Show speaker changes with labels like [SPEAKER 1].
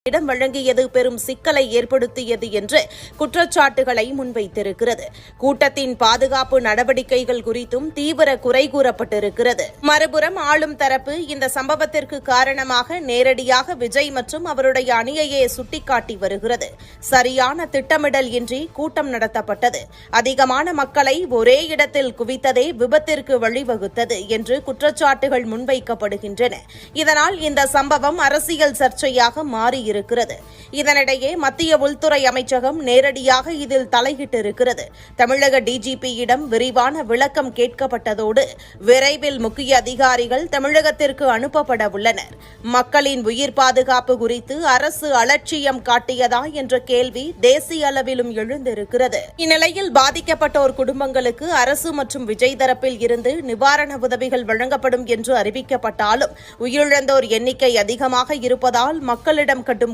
[SPEAKER 1] இடம் வழங்கியது பெரும் சிக்கலை ஏற்படுத்தியது என்று குற்றச்சாட்டுகளை முன்வைத்திருக்கிறது. கூட்டத்தின் பாதுகாப்பு நடவடிக்கைகள் குறித்தும் தீவிர குறை கூறப்பட்டிருக்கிறது. மறுபுறம் ஆளும் தரப்பு இந்த சம்பவத்திற்கு காரணமாக நேரடியாக விஜய் மற்றும் அவருடைய அணியையே சுட்டிக்காட்டி வருகிறது. சரியான திட்டமிடல் இன்றி கூட்டம் நடத்தப்பட்டது. அதிகமான மக்களை ஒரே இடத்தில் குவித்ததே விபத்திற்கு வழிவகுத்தது என்று குற்றச்சாட்டுகள் முன்வைக்கப்படுகின்றன. இதனால் இந்த சம்பவம் அரசியல் சர்ச்சையாக மாறி இருக்கிறது. இதனிடையே மத்திய உள்துறை அமைச்சகம் நேரடியாக இதில் தலையிட்டிருக்கிறது. தமிழக டிஜிபியிடம் விரிவான விளக்கம் கேட்கப்பட்டதோடு விரைவில் முக்கிய அதிகாரிகள் தமிழகத்திற்கு அனுப்பப்பட உள்ளனர். மக்களின் உயிர் பாதுகாப்பு குறித்து அரசு அலட்சியம் காட்டியதா என்ற கேள்வி தேசிய அளவிலும் எழுந்திருக்கிறது. இந்நிலையில் பாதிக்கப்பட்டோர் குடும்பங்களுக்கு அரசு மற்றும் விஜய் தரப்பில் இருந்து நிவாரண உதவிகள் வழங்கப்படும் என்று அறிவிக்கப்பட்டாலும் உயிரிழந்தோர் எண்ணிக்கை அதிகமாக இருப்பதால் மக்களிடம்